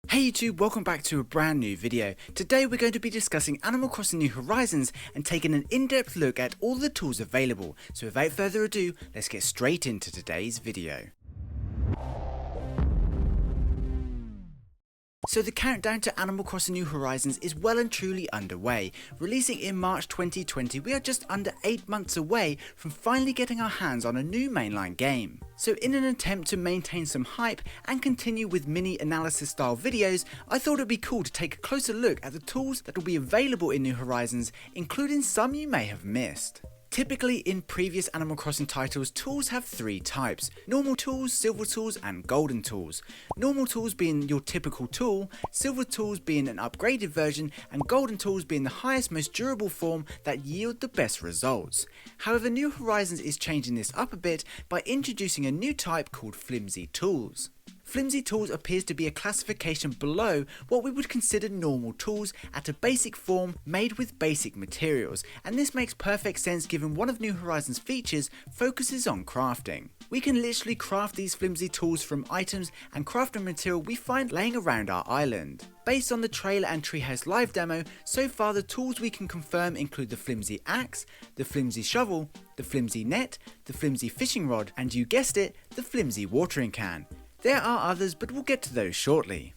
Hey YouTube, welcome back to a brand new video. Today we're going to be discussing Animal Crossing New Horizons and taking an in-depth look at all the tools available. So without further ado, let's get straight into today's video. So the countdown to Animal Crossing New Horizons is well and truly underway. Releasing in March 2020, we are just under 8 months away from finally getting our hands on a new mainline game. So in an attempt to maintain some hype and continue with mini analysis style videos, I thought it'd be cool to take a closer look at the tools that will be available in New Horizons, including some you may have missed. Typically in previous Animal Crossing titles, tools have three types: normal tools, silver tools and golden tools. Normal tools being your typical tool, silver tools being an upgraded version, and golden tools being the highest, most durable form that yield the best results. However, New Horizons is changing this up a bit by introducing a new type called flimsy tools. Flimsy tools appears to be a classification below what we would consider normal tools at a basic form made with basic materials, and this makes perfect sense given one of New Horizons' features focuses on crafting. We can literally craft these flimsy tools from items and crafting material we find laying around our island. Based on the trailer and Treehouse live demo, so far the tools we can confirm include the flimsy axe, the flimsy shovel, the flimsy net, the flimsy fishing rod, and you guessed it, the flimsy watering can. There are others, but we'll get to those shortly.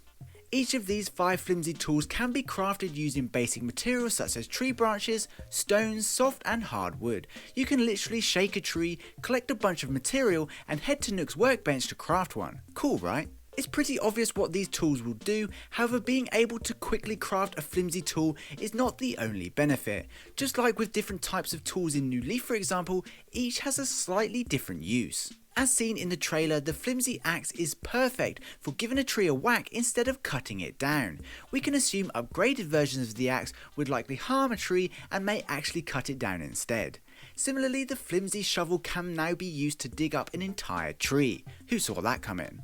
Each of these 5 flimsy tools can be crafted using basic materials such as tree branches, stones, soft and hard wood. You can literally shake a tree, collect a bunch of material and head to Nook's workbench to craft one. Cool, right? It's pretty obvious what these tools will do, however being able to quickly craft a flimsy tool is not the only benefit. Just like with different types of tools in New Leaf for example, each has a slightly different use. As seen in the trailer, the flimsy axe is perfect for giving a tree a whack instead of cutting it down. We can assume upgraded versions of the axe would likely harm a tree and may actually cut it down instead. Similarly, the flimsy shovel can now be used to dig up an entire tree. Who saw that coming?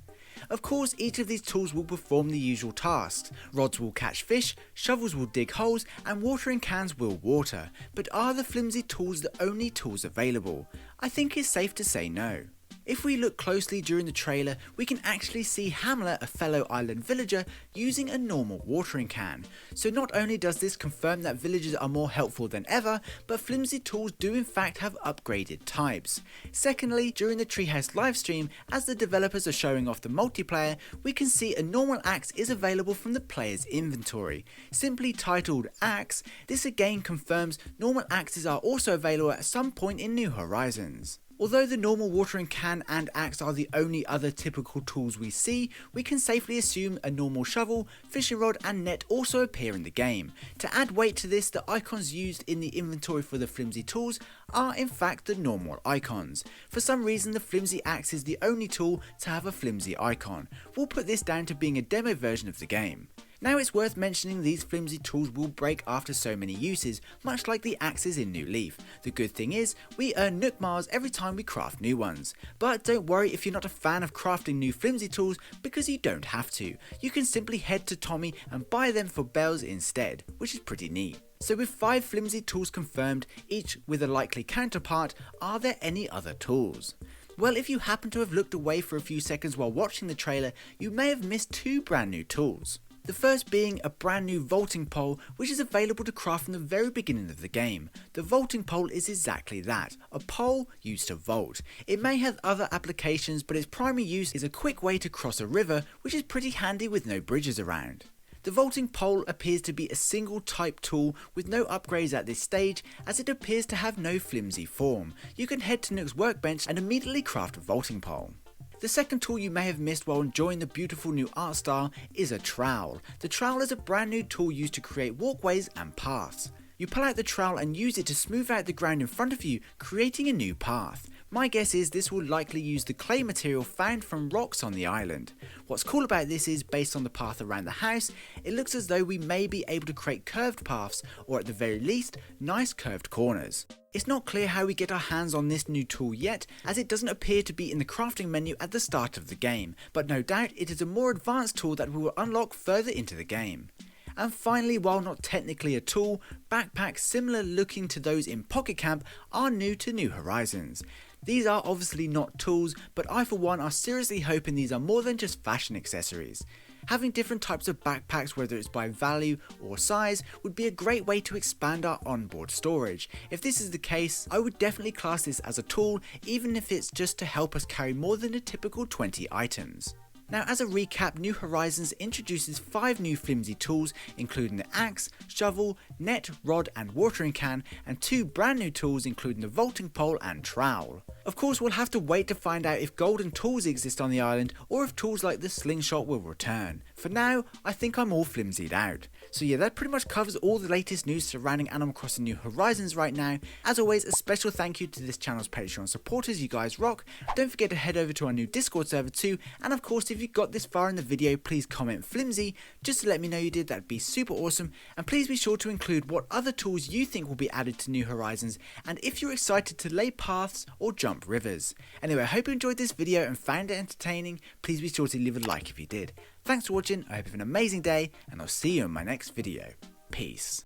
Of course, each of these tools will perform the usual tasks. Rods will catch fish, shovels will dig holes, and watering cans will water. But are the flimsy tools the only tools available? I think it's safe to say no. If we look closely during the trailer, we can actually see Hamlet, a fellow island villager, using a normal watering can. So not only does this confirm that villagers are more helpful than ever, but flimsy tools do in fact have upgraded types. Secondly, during the Treehouse livestream, as the developers are showing off the multiplayer, we can see a normal axe is available from the player's inventory. Simply titled Axe, this again confirms normal axes are also available at some point in New Horizons. Although the normal watering can and axe are the only other typical tools we see, we can safely assume a normal shovel, fishing rod and net also appear in the game. To add weight to this, the icons used in the inventory for the flimsy tools are in fact the normal icons. For some reason the flimsy axe is the only tool to have a flimsy icon. We'll put this down to being a demo version of the game. Now it's worth mentioning these flimsy tools will break after so many uses, much like the axes in New Leaf. The good thing is, we earn Nook Mars every time we craft new ones. But don't worry if you're not a fan of crafting new flimsy tools, because you don't have to. You can simply head to Tommy and buy them for bells instead, which is pretty neat. So with 5 flimsy tools confirmed, each with a likely counterpart, are there any other tools? Well, if you happen to have looked away for a few seconds while watching the trailer, you may have missed 2 brand new tools. The first being a brand new vaulting pole which is available to craft from the very beginning of the game. The vaulting pole is exactly that, a pole used to vault. It may have other applications, but its primary use is a quick way to cross a river, which is pretty handy with no bridges around. The vaulting pole appears to be a single type tool with no upgrades at this stage, as it appears to have no flimsy form. You can head to Nook's workbench and immediately craft a vaulting pole. The second tool you may have missed while enjoying the beautiful new art style is a trowel. The trowel is a brand new tool used to create walkways and paths. You pull out the trowel and use it to smooth out the ground in front of you, creating a new path. My guess is this will likely use the clay material found from rocks on the island. What's cool about this is, based on the path around the house, it looks as though we may be able to create curved paths, or at the very least, nice curved corners. It's not clear how we get our hands on this new tool yet, as it doesn't appear to be in the crafting menu at the start of the game, but no doubt it is a more advanced tool that we will unlock further into the game. And finally, while not technically a tool, backpacks similar looking to those in Pocket Camp are new to New Horizons. These are obviously not tools, but I for one are seriously hoping these are more than just fashion accessories. Having different types of backpacks, whether it's by value or size, would be a great way to expand our onboard storage. If this is the case, I would definitely class this as a tool, even if it's just to help us carry more than a typical 20 items. Now, as a recap, New Horizons introduces 5 new flimsy tools, including the axe, shovel, net, rod and watering can, and 2 brand new tools including the vaulting pole and trowel. Of course, we'll have to wait to find out if golden tools exist on the island or if tools like the slingshot will return. For now, I think I'm all flimsied out. So yeah, that pretty much covers all the latest news surrounding Animal Crossing New Horizons right now. As always, a special thank you to this channel's Patreon supporters, you guys rock. Don't forget to head over to our new Discord server too, and of course if you got this far in the video, please comment flimsy just to let me know you did. That'd be super awesome. And please be sure to include what other tools you think will be added to New Horizons, and if you're excited to lay paths or jump rivers. Anyway, I hope you enjoyed this video and found it entertaining. Please be sure to leave a like if you did. Thanks for watching, I hope you have an amazing day, and I'll see you in my next video. Peace.